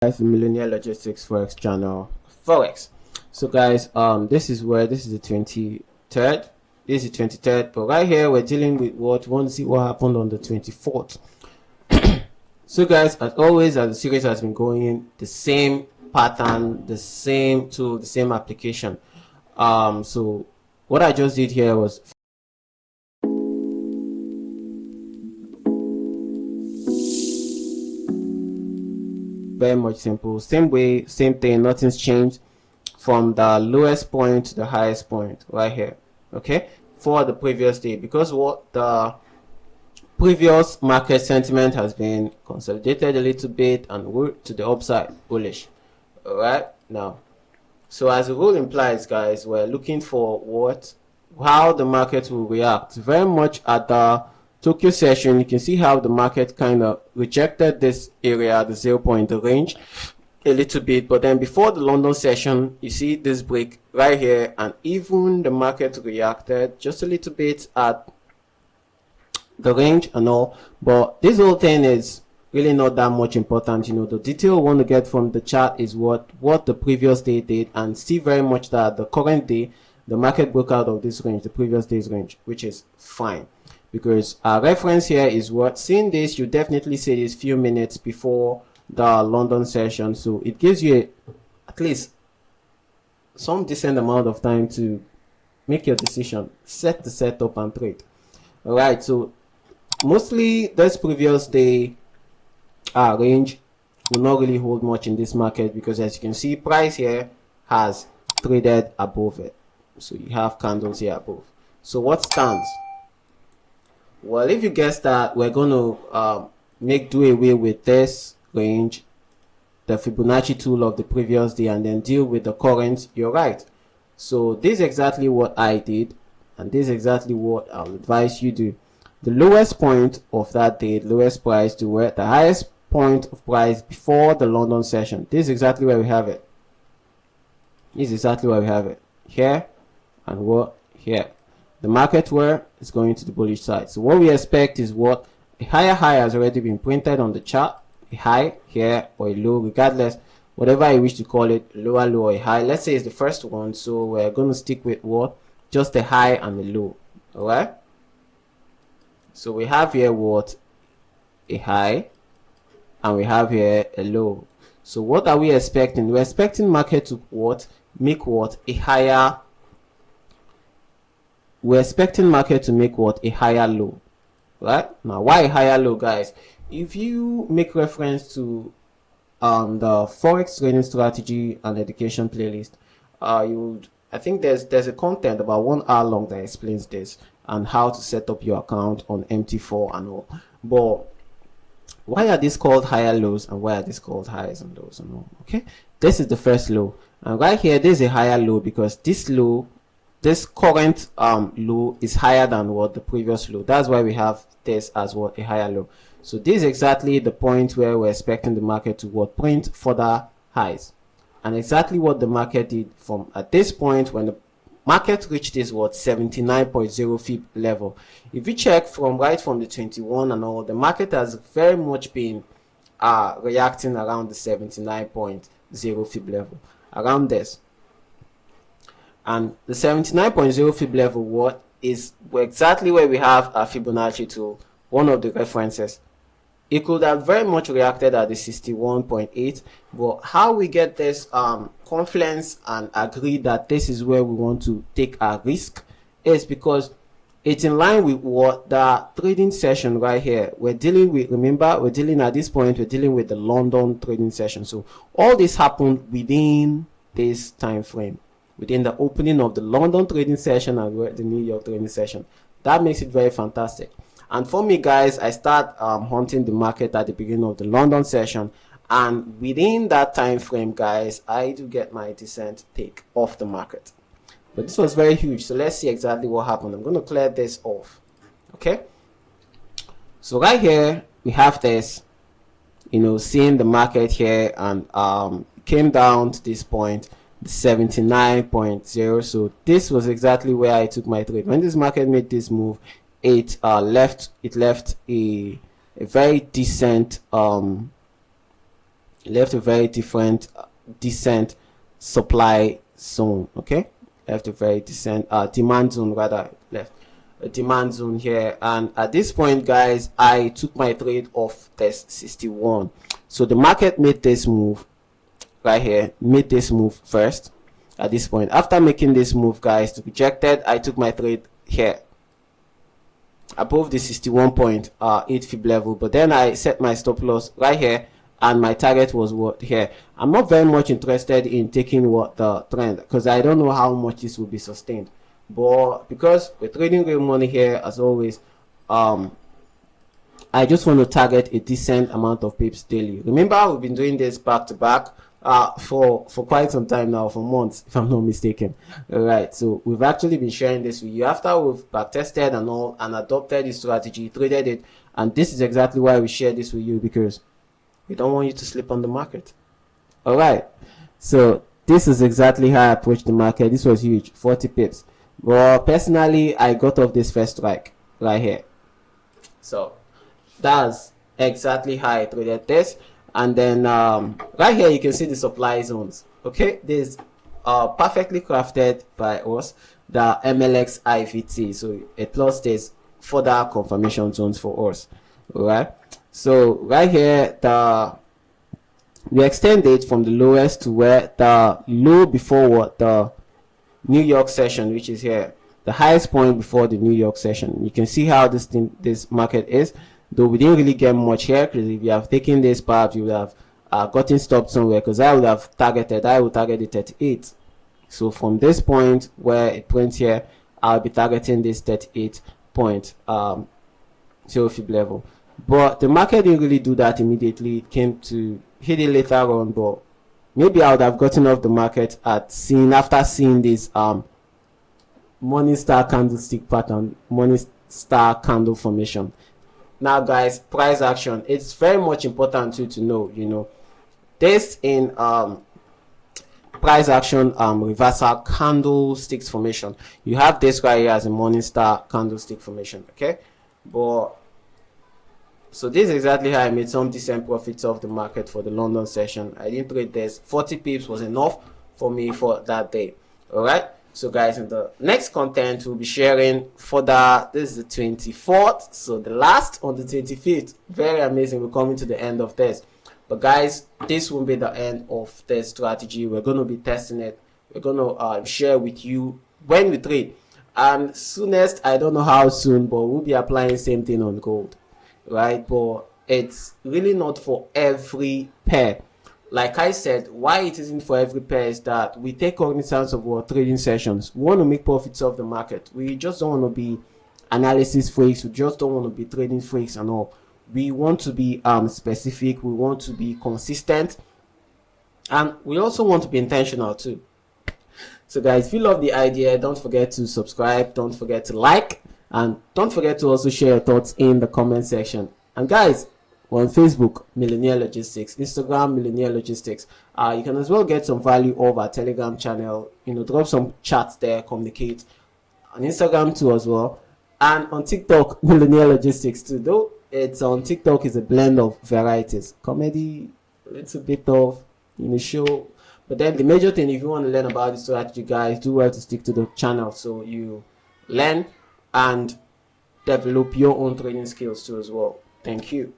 Guys, the Millionaire Logistics Forex channel, Forex. So guys, this is the 23rd. This is the 23rd, but right here we're dealing with what we want to see what happened on the 24th. So guys, as always, as the series has been going, the same pattern, the same tool, the same application. So what I just did here was very much simple. Same way, same thing, nothing's changed from the lowest point to the highest point right here. Okay, for the previous day, because what the previous market sentiment has been consolidated a little bit and to the upside, bullish. All right, now, so as the rule implies, guys, we're looking for how the market will react. Very much at the Tokyo session, you can see how the market kind of rejected this area, the 0 point, the range, a little bit. But then before the London session, you see this break right here, and even the market reacted just a little bit at the range and all. But this whole thing is really not that much important. You know, the detail we want to get from the chart is what the previous day did, and see very much that the current day, the market broke out of this range, the previous day's range, which is fine. Because our reference here is what, seeing this, you definitely see this few minutes before the London session, so it gives you at least some decent amount of time to make your decision, set the setup and trade. All right, so mostly this previous day range will not really hold much in this market, because as you can see, price here has traded above it, so you have candles here above. So what stands? Well, if you guess that we're going to do away with this range, the Fibonacci tool of the previous day, and then deal with the current, you're right. So this is exactly what I did, and this is exactly what I'll advise you do. The lowest point of that day, the lowest price to where the highest point of price before the London session. This is exactly where we have it. This is exactly where we have it. Here and what? Here. The market where is going to the bullish side. So what we expect is what a higher high has already been printed on the chart, a high here or a low, regardless, whatever you wish to call it, lower low or a high. Let's say it's the first one, so we're going to stick with what? Just a high and a low. All right. So we have here what? A high, and we have here a low. So what are we expecting? We're expecting market to what? Make what? A higher. We're expecting market to make what? A higher low. Right? Now, why a higher low, guys? If you make reference to the Forex trading strategy and education playlist, I think there's a content about 1 hour long that explains this and how to set up your account on MT4 and all. But why are these called higher lows, and why are these called highs and lows and all? Okay, this is the first low, and right here this is a higher low, because this current low is higher than what the previous low. That's why we have this as what a higher low. So this is exactly the point where we're expecting the market to what? Print further highs, and exactly what the market did from at this point when the market reached this what? 79.0 fib level. If you check from right from the 21 and all, the market has very much been reacting around the 79.0 fib level, around this. And the 79.0 fib level, what is exactly where we have a Fibonacci tool, one of the references. It could have very much reacted at the 61.8, but how we get this confidence and agree that this is where we want to take a risk is because it's in line with what the trading session right here we're dealing with. Remember, we're dealing at this point, we're dealing with the London trading session. So all this happened within this time frame, within the opening of the London trading session and the New York trading session. That makes it very fantastic. And for me, guys, I start hunting the market at the beginning of the London session, and within that time frame, guys, I do get my decent take off the market. But this was very huge, so let's see exactly what happened. I'm going to clear this off. Okay, so right here we have this, you know, seeing the market here, and came down to this point, 79.0. so this was exactly where I took my trade. When this market made this move, it left a very decent left a very different decent supply zone. Okay, left a very decent demand zone, rather left a demand zone here. And at this point, guys, I took my trade off test 61. So the market made this move right here, made this move first. At this point, after making this move, guys, to rejected, I took my trade here above the 61.8 fib level, but then I set my stop loss right here, and my target was what here. I'm not very much interested in taking what the trend, because I don't know how much this will be sustained, but because we're trading real money here, as always, I just want to target a decent amount of pips daily. Remember, we've been doing this back to back for quite some time now, for months, if I'm not mistaken. All right, so we've actually been sharing this with you after we've back tested and all, and adopted this strategy, traded it, and this is exactly why we share this with you, because we don't want you to sleep on the market. All right, so this is exactly how I approached the market. This was huge, 40 pips. Well, personally, I got off this first strike right here. So that's exactly how I traded this. And then right here you can see the supply zones. Okay, this perfectly crafted by us, the MLX IVT. So it plus this further confirmation zones for us. All right, so right here we extend it from the lowest to where the low before what the New York session, which is here, the highest point before the New York session. You can see how this market is, though we didn't really get much here, because if you have taken this part, you would have gotten stopped somewhere, because I would target the 38. So from this point where it went here, I'll be targeting this 38 point zero fib level. But the market didn't really do that immediately. It came to hit it later on, but maybe I would have gotten off the market after seeing this Morningstar candlestick pattern, Morningstar candle formation. Now, guys, price action. It's very much important to know, you know, this in price action reversal candlesticks formation. You have this right here as a Morningstar candlestick formation. Okay, but so this is exactly how I made some decent profits off the market for the London session. I didn't trade this. 40 pips was enough for me for that day. All right, so guys, in the next content we'll be sharing further. This is the 24th, so the last on the 25th. Very amazing. We're coming to the end of this, but guys, this won't be the end of this strategy. We're going to be testing it. We're going to share with you when we trade, and soonest, I don't know how soon, but we'll be applying same thing on gold, right? But it's really not for every pair. Like I said, why it isn't for every pair is that we take cognizance of our trading sessions. We want to make profits off the market. We just don't want to be analysis freaks. We just don't want to be trading freaks and all. We want to be specific. We want to be consistent, and we also want to be intentional too. So guys, if you love the idea, don't forget to subscribe, don't forget to like, and don't forget to also share your thoughts in the comment section. And guys, we're on Facebook, Millionaire Logistics, Instagram, Millionaire Logistics. You can as well get some value over our Telegram channel. You know, drop some chats there, communicate. On Instagram too as well. And on TikTok, Millionaire Logistics too. Though it's on TikTok is a blend of varieties. Comedy, a little bit of, you know, show. But then the major thing, if you want to learn about this strategy, guys, do well to stick to the channel so you learn and develop your own trading skills too as well. Thank you.